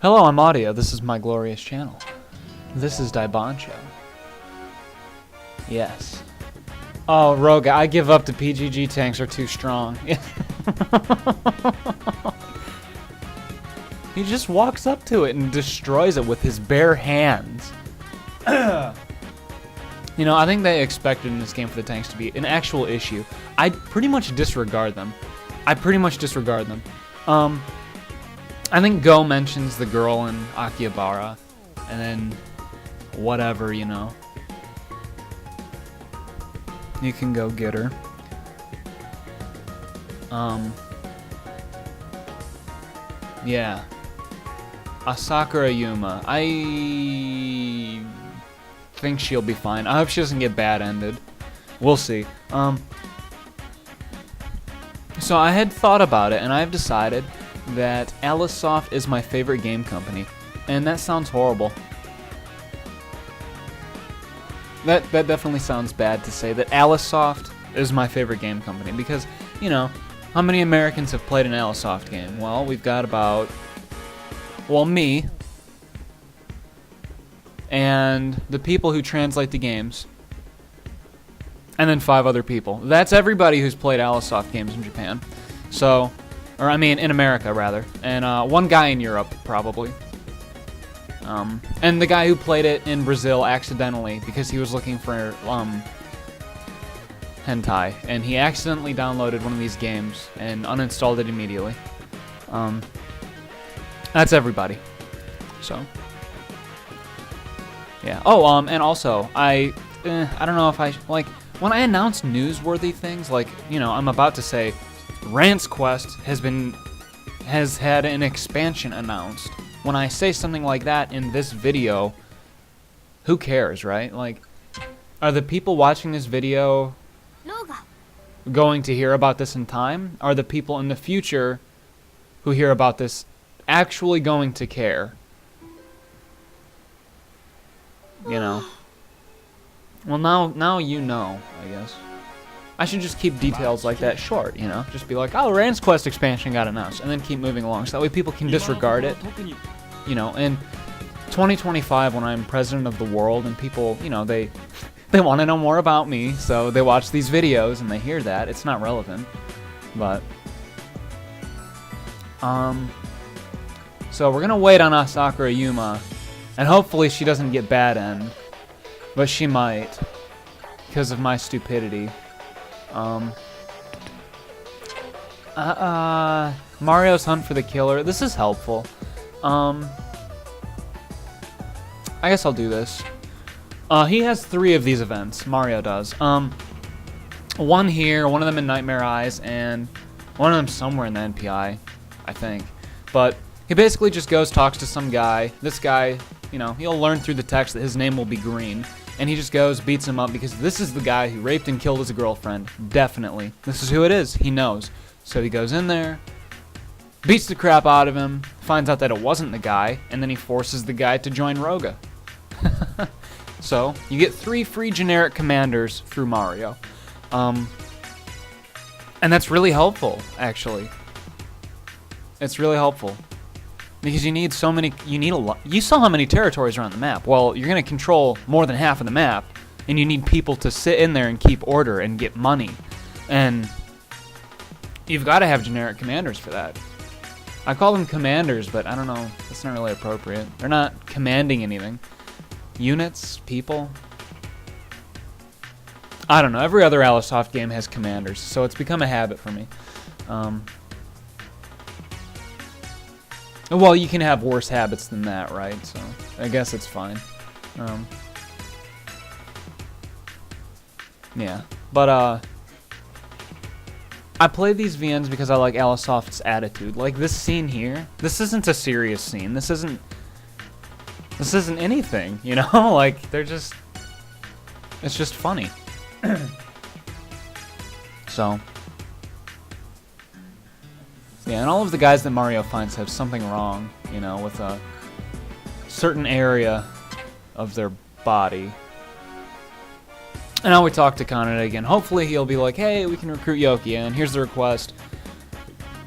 Hello, I'm Audio. This is my glorious channel. This is Daibanchou. Yes. Oh, Roga, I give up. The PGG tanks are too strong. He just walks up to it and destroys it with his bare hands. You know, I think they expected in this game for the tanks to be an actual issue. I pretty much disregard them. I think Go mentions the girl in Akihabara, and then whatever, you know. You can go get her. Yeah. Sakura Yuma. I think she'll be fine. I hope she doesn't get bad-ended. We'll see. So I had thought about it, and I've decided that Alisoft is my favorite game company. And that sounds horrible. That definitely sounds bad to say that Alisoft is my favorite game company, because, you know, how many Americans have played an Alisoft game? Well, we've got about, well, me, and the people who translate the games, and then 5 other people. That's everybody who's played Alisoft games in Japan. So, or I mean in America rather, and 1 guy in Europe probably. And the guy who played it in Brazil accidentally because he was looking for hentai, and he accidentally downloaded one of these games and uninstalled it immediately. That's everybody. So, yeah. Oh, and also I don't know if I like when I announce newsworthy things, like, you know, I'm about to say Rant's Quest has had an expansion announced. When I say something like that in this video, who cares, right? Like, are the people watching this video going to hear about this in time? Are the people in the future who hear about this actually going to care? You know. Well, now you know, I guess. I should just keep details like that short, you know? Just be like, oh, Rant's Quest expansion got announced, and then keep moving along, so that way people can disregard it. You know, in 2025, when I'm president of the world, and people, you know, they want to know more about me, so they watch these videos, and they hear that. It's not relevant, but... So we're gonna wait on Sakura Yuma, and hopefully she doesn't get bad end, but she might, because of my stupidity. Mario's Hunt for the Killer. This is helpful. I guess I'll do this. He has 3 of these events. Mario does. One here, one of them in Nightmare Eyes, and one of them somewhere in the NPI, I think. But he basically just goes, talks to some guy. This guy, you know, he'll learn through the text that his name will be Green. And he just goes, beats him up, because this is the guy who raped and killed his girlfriend. Definitely. This is who it is. He knows. So he goes in there, beats the crap out of him, finds out that it wasn't the guy, and then he forces the guy to join Roga. So, you get 3 free generic commanders through Mario. And that's really helpful, actually. It's really helpful. Because you need so many, you need a lot. You saw how many territories are on the map. Well, you're going to control more than half of the map, and you need people to sit in there and keep order and get money. And you've got to have generic commanders for that. I call them commanders, but I don't know. That's not really appropriate. They're not commanding anything. Units? People? I don't know. Every other Alisoft game has commanders, so it's become a habit for me. Well, you can have worse habits than that, right? So I guess it's fine. Yeah. But, I play these VNs because I like Alisoft's attitude. Like, this scene here, this isn't a serious scene. This isn't anything, you know? Like, they're just... It's just funny. So... Yeah, and all of the guys that Mario finds have something wrong, you know, with a certain area of their body. And now we talk to Kaneda again. Hopefully he'll be like, hey, we can recruit Youki, and here's the request.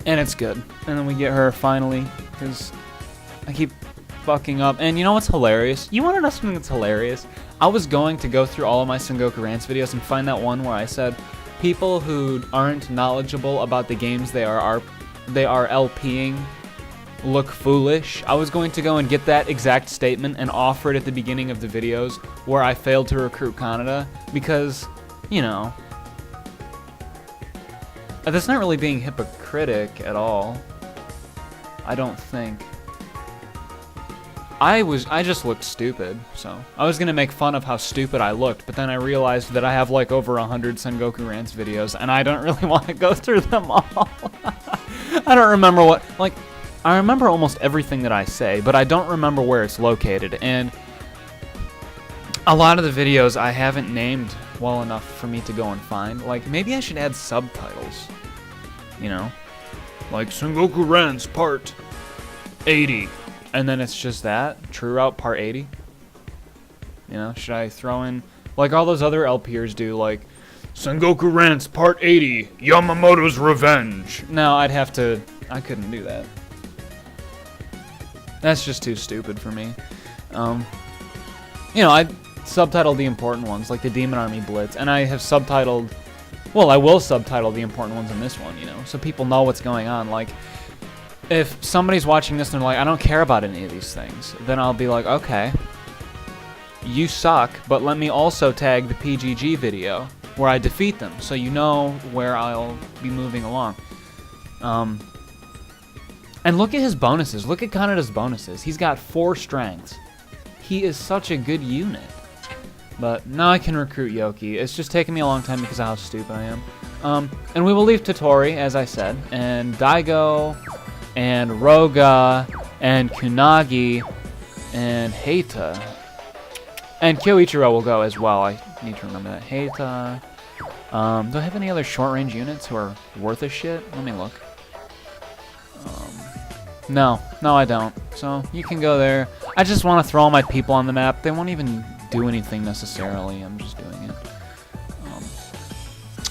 And it's good. And then we get her finally, because I keep fucking up. And you know what's hilarious? You want to know something that's hilarious? I was going to go through all of my Sengoku Rants videos and find that one where I said people who aren't knowledgeable about the games they are LPing look foolish. I was going to go and get that exact statement and offer it at the beginning of the videos where I failed to recruit Kaneda because, you know, that's not really being hypocritic at all. I don't think. I just looked stupid, so I was gonna make fun of how stupid I looked, but then I realized that I have like over 100 Sengoku Rants videos, and I don't really want to go through them all. I don't remember what, like, I remember almost everything that I say, but I don't remember where it's located, and a lot of the videos I haven't named well enough for me to go and find. Like, maybe I should add subtitles, you know? Like, Sengoku Rants Part 80. And then it's just that, True Route Part 80. You know, should I throw in, like all those other LPers do, like, Sengoku Rants Part 80, Yamamoto's Revenge. No, I couldn't do that. That's just too stupid for me. You know, I subtitled the important ones, like the Demon Army Blitz, and I have subtitled, well, I will subtitle the important ones in this one, you know, so people know what's going on, like, if somebody's watching this and they're like, I don't care about any of these things, then I'll be like, okay, you suck, but let me also tag the PGG video where I defeat them, so you know where I'll be moving along. And look at his bonuses. Look at Kaneda's bonuses. He's got 4 strengths. He is such a good unit. But now I can recruit Youki. It's just taking me a long time because of how stupid I am. And we will leave Totori, as I said, and Daigo, and Roga, and Kunagi, and Heita. And Kyoichiro will go as well. I need to remember that. Heita. Do I have any other short-range units who are worth a shit? Let me look. No, I don't. So you can go there. I just want to throw all my people on the map. They won't even do anything necessarily. I'm just doing it.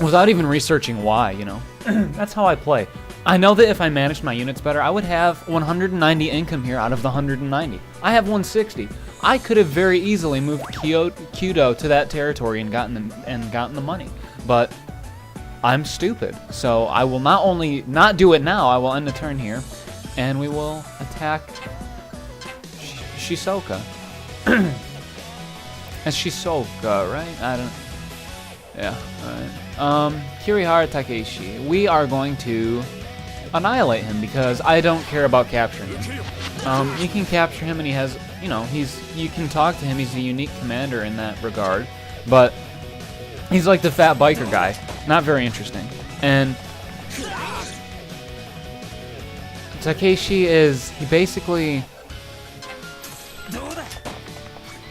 Without even researching why, you know. That's how I play. I know that if I managed my units better, I would have 190 income here out of the 190. I have 160. I could have very easily moved Kyoto to that territory and gotten the money. But I'm stupid. So I will not only not do it now, I will end the turn here. And we will attack Shisoka. That's Shisoka, right? I don't... Yeah, alright. Kirihara Takeshi. We are going to annihilate him because I don't care about capturing him. You can capture him and he has, you know, you can talk to him. He's a unique commander in that regard. But he's like the fat biker guy. Not very interesting. And Takeshi he basically,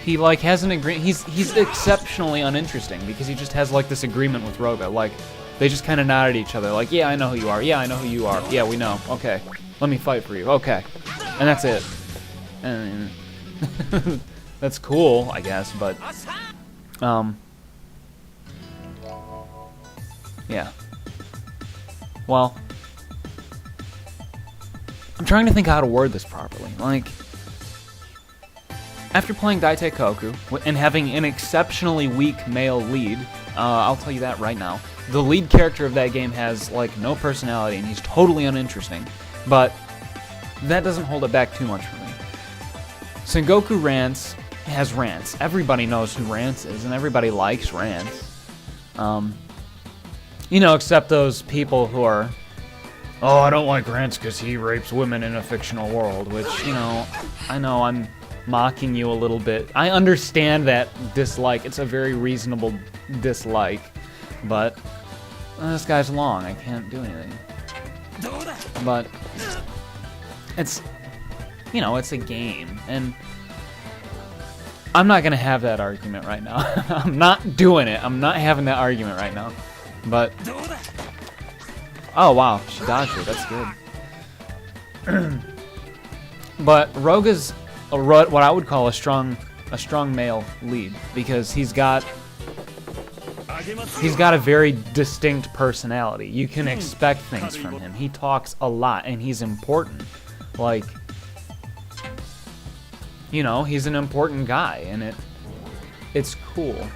he like has an agreement, he's exceptionally uninteresting because he just has like this agreement with Roga, like, they just kind of nod at each other, like, yeah, I know who you are, yeah, I know who you are, yeah, we know, okay, let me fight for you, okay, and that's it. And that's cool, I guess, but, yeah, well, I'm trying to think how to word this properly. Like, after playing Daitekoku and having an exceptionally weak male lead, I'll tell you that right now. The lead character of that game has, like, no personality and he's totally uninteresting. But that doesn't hold it back too much for me. Sengoku Rants has Rants. Everybody knows who Rants is and everybody likes Rants. You know, except those people who are, oh, I don't like Rants because he rapes women in a fictional world, which, you know I'm mocking you a little bit. I understand that dislike. It's a very reasonable dislike, but this guy's long. I can't do anything. But it's, you know, it's a game, and I'm not going to have that argument right now. I'm not doing it. I'm not having that argument right now. But oh wow, she dodged it. That's good. But Roga's what I would call a strong male lead because he's got a very distinct personality. You can expect things from him. He talks a lot and he's important. Like, you know, he's an important guy, and it's cool.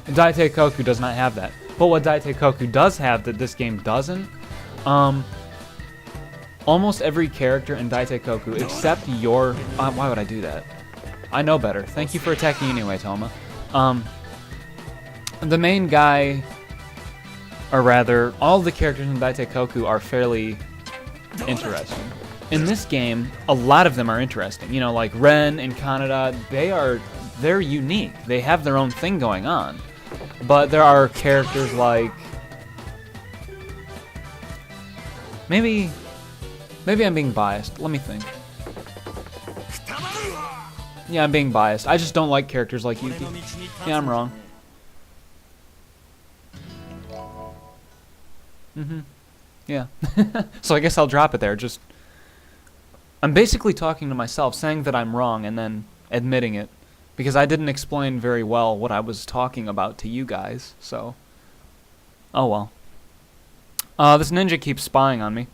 Daitekoku does not have that. But what Daitekoku does have that this game doesn't, almost every character in Daitekoku, except your... why would I do that? I know better. Thank you for attacking anyway, Toma. The main guy, or rather, all the characters in Daitekoku are fairly interesting. In this game, a lot of them are interesting. You know, like Ren and Kaneda, they're unique. They have their own thing going on. But there are characters like... Maybe I'm being biased. Let me think. Yeah, I'm being biased. I just don't like characters like Yuki. Yeah, I'm wrong. Yeah. So I guess I'll drop it there. I'm basically talking to myself, saying that I'm wrong, and then admitting it. Because I didn't explain very well what I was talking about to you guys, so... Oh well. This ninja keeps spying on me.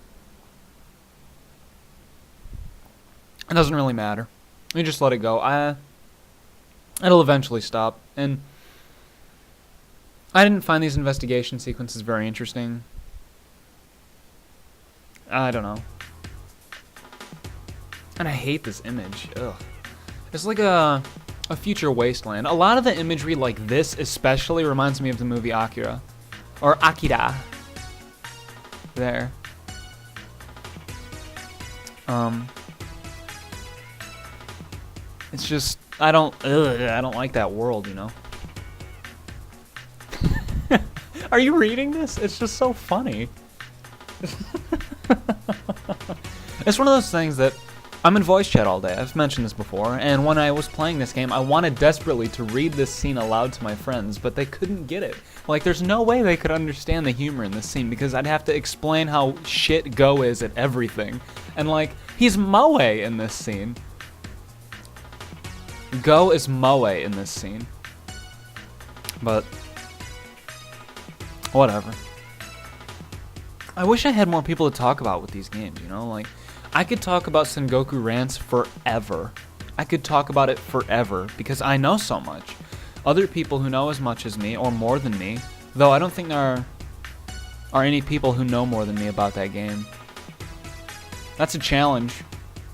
It doesn't really matter. You just let it go. It'll eventually stop. And I didn't find these investigation sequences very interesting. I don't know. And I hate this image. Ugh. It's like a future wasteland. A lot of the imagery like this especially reminds me of the movie Akira. Or Akira. There. It's just, I don't like that world, you know. Are you reading this? It's just so funny. It's one of those things that I'm in voice chat all day. I've mentioned this before, and when I was playing this game, I wanted desperately to read this scene aloud to my friends, but they couldn't get it. Like, there's no way they could understand the humor in this scene, because I'd have to explain how shit Go is at everything. And, like, he's Moe in this scene. Go is Moe in this scene. But whatever. I wish I had more people to talk about with these games, you know? Like, I could talk about Sengoku Rants forever. I could talk about it forever, because I know so much. Other people who know as much as me, or more than me, though I don't think there are any people who know more than me about that game. That's a challenge.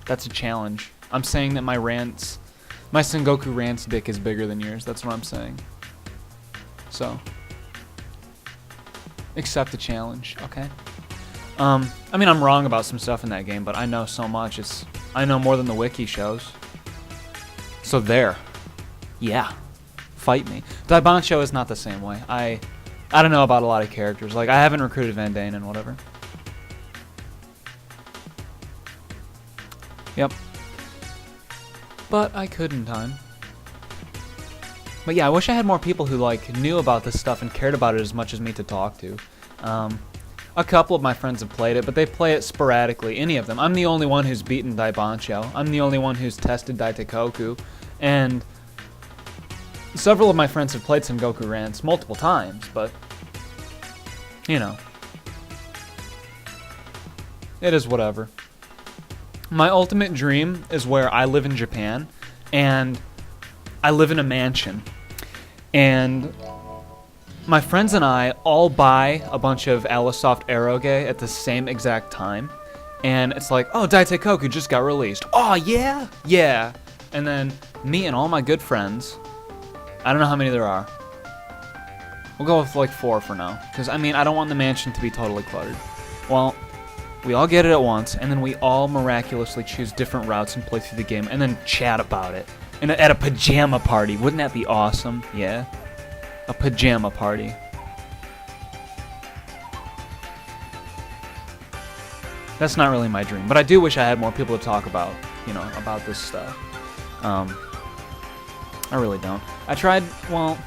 That's a challenge. I'm saying that my Sengoku Rants dick is bigger than yours. That's what I'm saying. So, accept the challenge, okay? I mean, I'm wrong about some stuff in that game, but I know so much. I know more than the wiki shows. So there. Yeah. Fight me. Daibanchou is not the same way. I don't know about a lot of characters. Like, I haven't recruited Van Dane and whatever. Yep. But I could in time. But yeah, I wish I had more people who, like, knew about this stuff and cared about it as much as me to talk to. A couple of my friends have played it, but they play it sporadically, any of them. I'm the only one who's beaten Daibanchou. I'm the only one who's tested Daitekoku. And several of my friends have played Sengoku Rants multiple times, but, you know. It is whatever. My ultimate dream is where I live in Japan, and I live in a mansion. And my friends and I all buy a bunch of Alisoft Eroge at the same exact time. And it's like, oh, Daitekoku just got released. Oh, yeah? Yeah. And then me and all my good friends, I don't know how many there are. We'll go with like 4 for now. Because, I mean, I don't want the mansion to be totally cluttered. Well, we all get it at once, and then we all miraculously choose different routes and play through the game, and then chat about it. And at a pajama party. Wouldn't that be awesome? Yeah. A pajama party. That's not really my dream, but I do wish I had more people to talk about, you know, about this stuff. I really don't. I tried, well,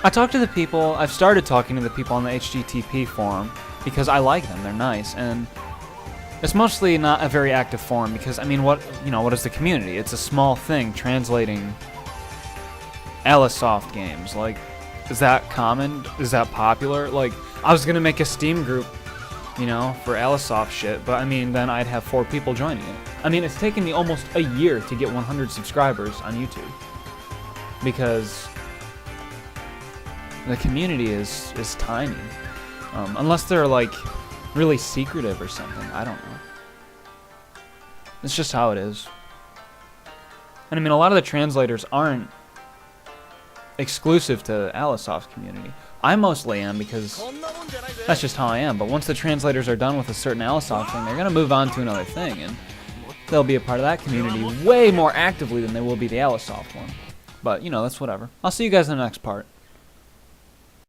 I talked to the people, I've started talking to the people on the HGTP forum, because I like them, they're nice, and it's mostly not a very active forum, because, I mean, what is the community? It's a small thing translating Alisoft games. Like, is that common? Is that popular? Like, I was gonna make a Steam group you know, for Alisoft shit, but I mean, then I'd have 4 people joining it. I mean, it's taken me almost a year to get 100 subscribers on YouTube, because the community is tiny. Unless they're like really secretive or something, I don't know. It's just how it is. And I mean, a lot of the translators aren't exclusive to Alisoft's community. I mostly am, because that's just how I am. But once the translators are done with a certain Alisoft thing, they're gonna move on to another thing, and they'll be a part of that community way more actively than they will be the Alisoft one. But, you know, that's whatever. I'll see you guys in the next part.